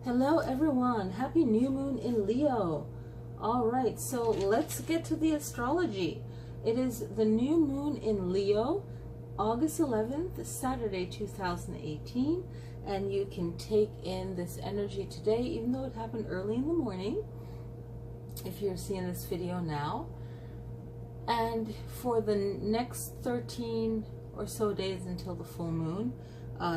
Hello everyone, happy new moon in Leo. All right, so let's get to the astrology. It is the new moon in Leo, August 11th, Saturday 2018, and you can take in this energy today, even though it happened early in the morning, if you're seeing this video now. And for the next 13 or so days until the full moon,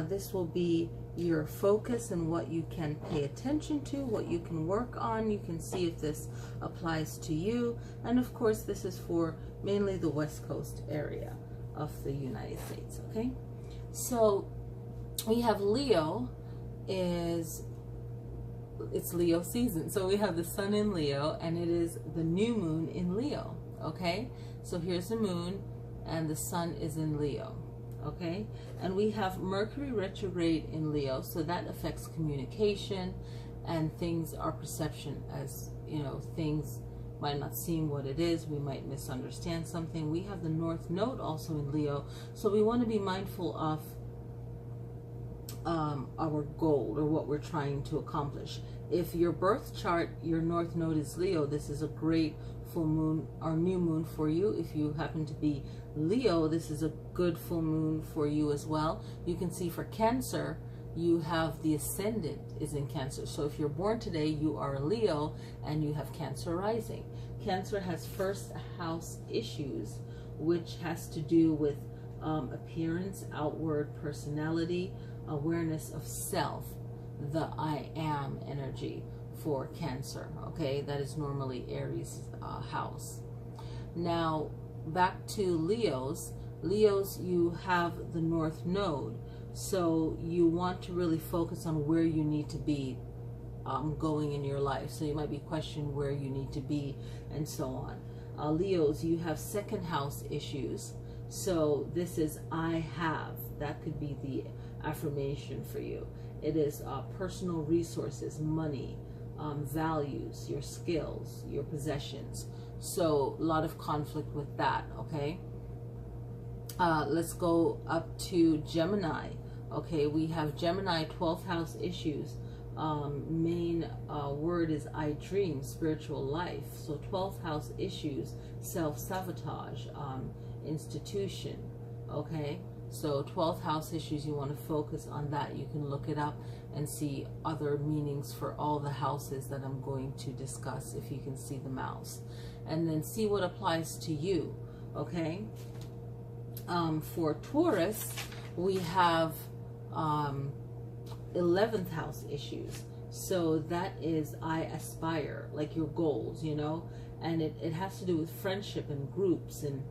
this will be your focus and what you can pay attention to, what you can work on. You can see if this applies to you. And of course, this is for mainly the West Coast area of the United States, okay? So we have Leo it's Leo season. So we have the sun in Leo, and it is the new moon in Leo, okay? So here's the moon, and the sun is in Leo. Okay, and we have Mercury retrograde in Leo, so that affects communication and things, our perception, as you know, things might not seem what it is. We might misunderstand something. We have the North Node also in Leo, so we want to be mindful of our goal or what we're trying to accomplish. If your birth chart, your North Node is Leo, this is a great full moon or new moon for you. If you happen to be Leo, this is a good full moon for you as well. You can see for Cancer, you have the ascendant is in Cancer. So if you're born today, you are a Leo and you have Cancer rising. Cancer has first house issues, which has to do with appearance, outward personality, awareness of self, the I am energy for Cancer, okay? That is normally Aries house. Now, back to Leos. Leos, you have the North Node, so you want to really focus on where you need to be going in your life. So you might be questioning where you need to be and so on. Leos, you have second house issues, so this is I have. That could be the affirmation for you. It is personal resources, money, values, your skills, your possessions. So a lot of conflict with that, okay? Let's go up to Gemini. Okay, we have Gemini 12th house issues. Main word is I dream, spiritual life. So 12th house issues, self-sabotage, institution, okay? So 12th house issues, you want to focus on that. You can look it up and see other meanings for all the houses that I'm going to discuss, if you can see the mouse. And then see what applies to you, okay? For Taurus, we have 11th house issues. So that is I aspire, like your goals, you know? And it has to do with friendship and groups and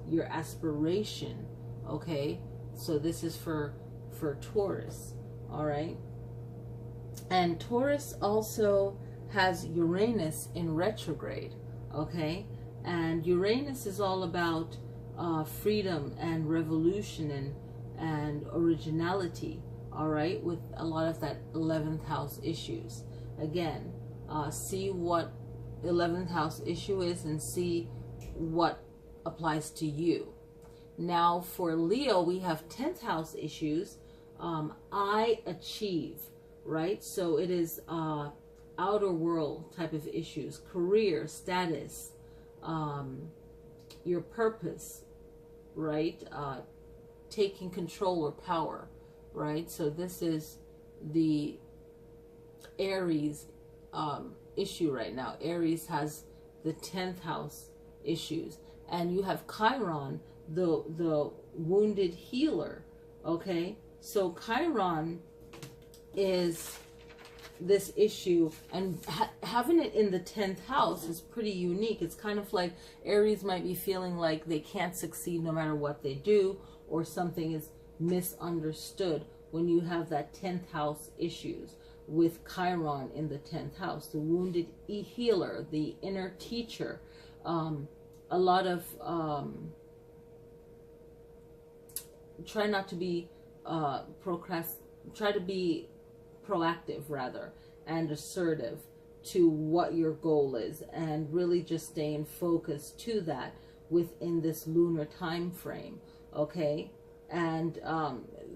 your aspiration, okay? So this is for Taurus, all right? And Taurus also has Uranus in retrograde, okay? And Uranus is all about freedom and revolution and originality, all right? With a lot of that 11th house issues. Again, see what 11th house issue is and see what applies to you. Now for Leo, we have 10th house issues. I achieve, right? So it is outer world type of issues, career, status, your purpose, right? Taking control or power, right? So this is the Aries issue right now. Aries has the 10th house issues, and you have Chiron, the wounded healer, okay? So Chiron is this issue, and having it in the 10th house is pretty unique. It's kind of like Aries might be feeling like they can't succeed no matter what they do, or something is misunderstood when you have that 10th house issues with Chiron in the 10th house, the wounded healer, the inner teacher. A lot of try not to be try to be proactive rather and assertive to what your goal is, and really just staying focused to that within this lunar time frame, okay? And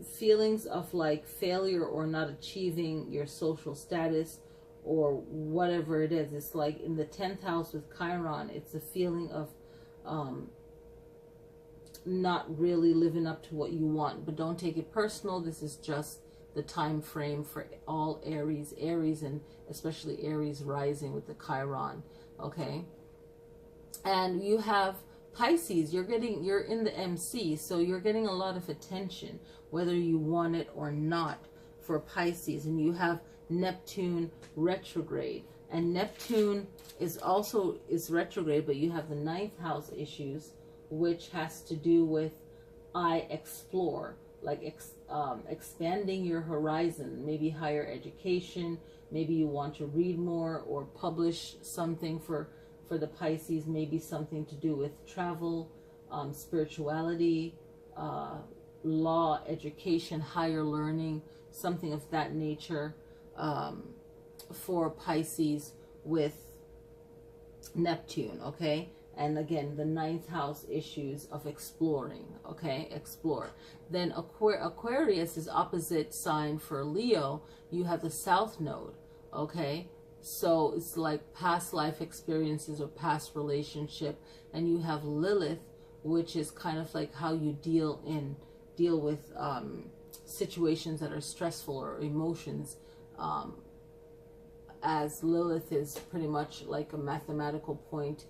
feelings of like failure or not achieving your social status or whatever it is. It's like in the 10th house with Chiron, it's a feeling of not really living up to what you want. But don't take it personal. This is just the time frame for all Aries and especially Aries rising with the Chiron. Okay, and you have Pisces. You're in the MC, so you're getting a lot of attention whether you want it or not for Pisces. And you have Neptune retrograde, and Neptune is retrograde, but you have the 9th house issues, which has to do with I explore, like expanding your horizon, maybe higher education, maybe you want to read more or publish something for the Pisces, maybe something to do with travel, spirituality, law, education, higher learning, something of that nature for Pisces with Neptune, okay? And again, the 9th house issues of exploring, okay? Explore. Then Aquarius is opposite sign for Leo. You have the South Node, okay? So it's like past life experiences or past relationship. And you have Lilith, which is kind of like how you deal with situations that are stressful or emotions, as Lilith is pretty much like a mathematical point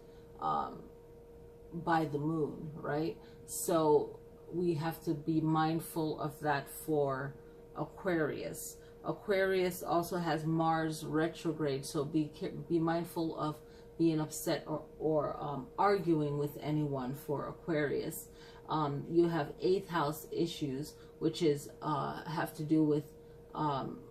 by the moon, right? So we have to be mindful of that for Aquarius. Aquarius also has Mars retrograde, so be mindful of being upset or arguing with anyone for Aquarius. You have 8th house issues, which is have to do with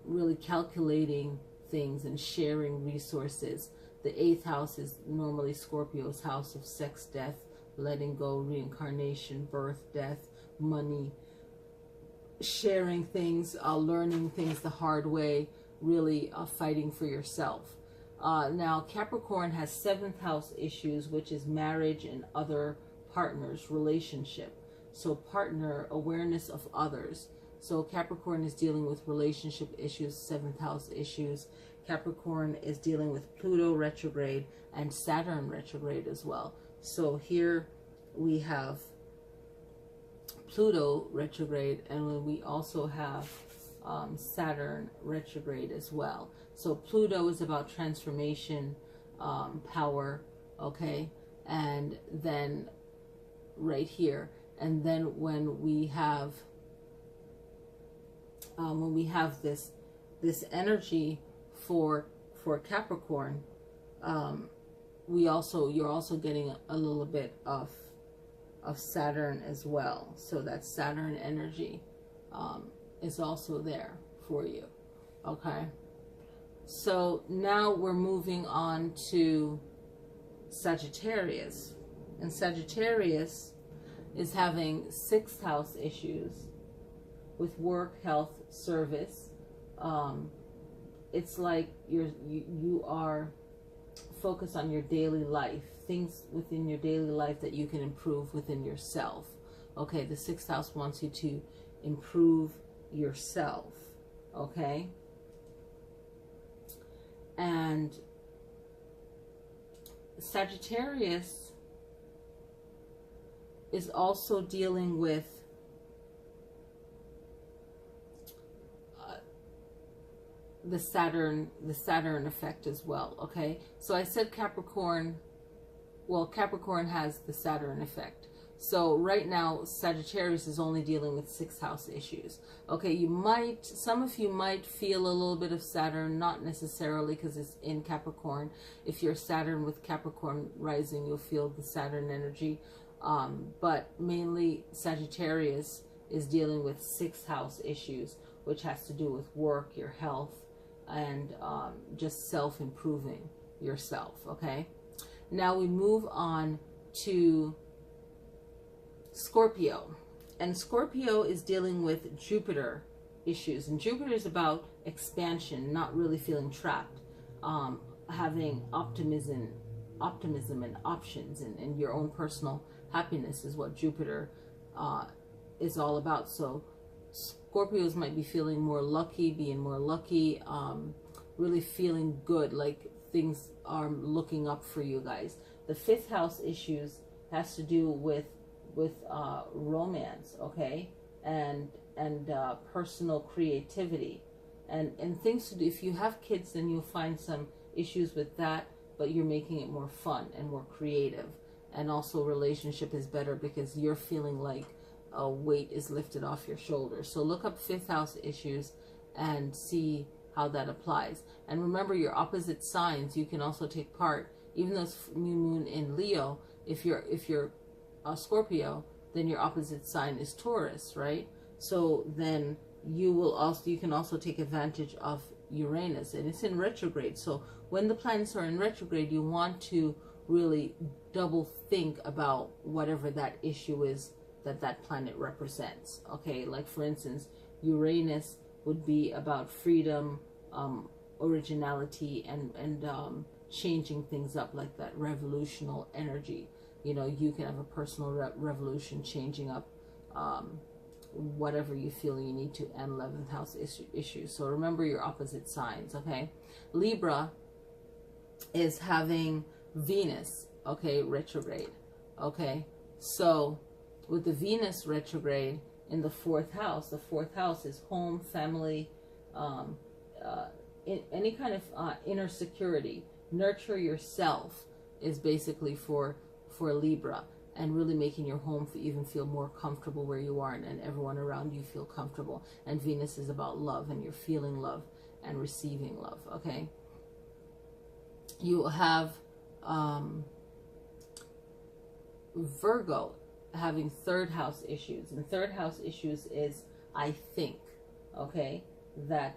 really calculating things and sharing resources. The 8th house is normally Scorpio's house of sex, death, letting go, reincarnation, birth, death, money, sharing things, learning things the hard way, really fighting for yourself. Now, Capricorn has 7th house issues, which is marriage and other partners, relationship. So partner, awareness of others. So Capricorn is dealing with relationship issues, 7th house issues. Capricorn is dealing with Pluto retrograde and Saturn retrograde as well. So here we have Pluto retrograde, and we also have Saturn retrograde as well. So Pluto is about transformation, power, okay? And then right here, and then when we have this energy for Capricorn, you're also getting a little bit of Saturn as well. So that Saturn energy is also there for you, okay? So now we're moving on to Sagittarius, and Sagittarius is having 6th house issues with work, health, service. It's like you are focused on your daily life, things within your daily life that you can improve within yourself. Okay, the 6th house wants you to improve yourself, okay? And Sagittarius is also dealing with the Saturn effect as well, okay? So I said Capricorn, well, Capricorn has the Saturn effect. So right now, Sagittarius is only dealing with 6th house issues. Okay, some of you might feel a little bit of Saturn, not necessarily because it's in Capricorn. If you're Saturn with Capricorn rising, you'll feel the Saturn energy. But mainly Sagittarius is dealing with 6th house issues, which has to do with work, your health, and just self-improving yourself, okay? Now we move on to Scorpio, and Scorpio is dealing with Jupiter issues, and Jupiter is about expansion, not really feeling trapped, having optimism and options, and your own personal happiness is what Jupiter is all about. So Scorpios might be feeling more lucky, being more lucky, really feeling good, like things are looking up for you guys. The fifth house issues has to do with romance, okay, and personal creativity, and things to do. If you have kids, then you'll find some issues with that, but you're making it more fun and more creative. And also relationship is better because you're feeling like a weight is lifted off your shoulders. So look up fifth house issues and see how that applies. And remember, your opposite signs, you can also take part. Even though it's new moon in Leo, if you're a Scorpio, then your opposite sign is Taurus, right? So then you can also take advantage of Uranus, and it's in retrograde. So when the planets are in retrograde, you want to really double think about whatever that issue is that planet represents. Okay, like for instance, Uranus would be about freedom, originality, and changing things up, like that revolutionary energy. You know, you can have a personal revolution, changing up whatever you feel you need to, and 11th house issues. So remember your opposite signs, okay? Libra is having Venus, okay, retrograde, okay? So with the Venus retrograde in the fourth house is home, family, any kind of inner security. Nurture yourself is basically for Libra, and really making your home even feel more comfortable where you are, and everyone around you feel comfortable. And Venus is about love, and you're feeling love and receiving love, okay? You have Virgo having third house issues, and third house issues is, I think, okay, that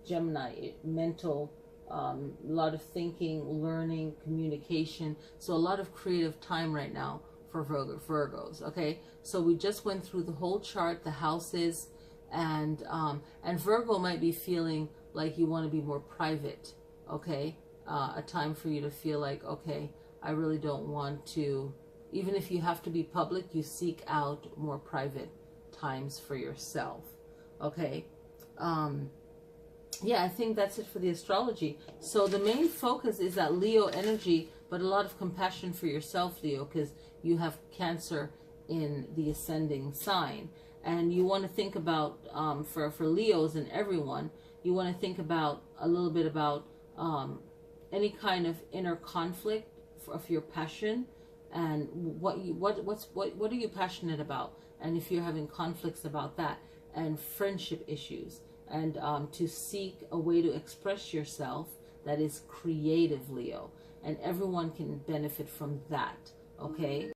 Gemini, mental, a lot of thinking, learning, communication. So a lot of creative time right now for Virgos, okay? So we just went through the whole chart, the houses, and Virgo might be feeling like you want to be more private, okay? A time for you to feel like, okay, I really don't want to, even if you have to be public, you seek out more private times for yourself, okay? Yeah, I think that's it for the astrology. So the main focus is that Leo energy, but a lot of compassion for yourself, Leo, because you have Cancer in the ascending sign. And you want to think about, for Leos and everyone, you want to think about a little bit about any kind of inner conflict of your passion, and what are you passionate about, and if you're having conflicts about that, and friendship issues, and to seek a way to express yourself that is creative, Leo, and everyone can benefit from that, okay?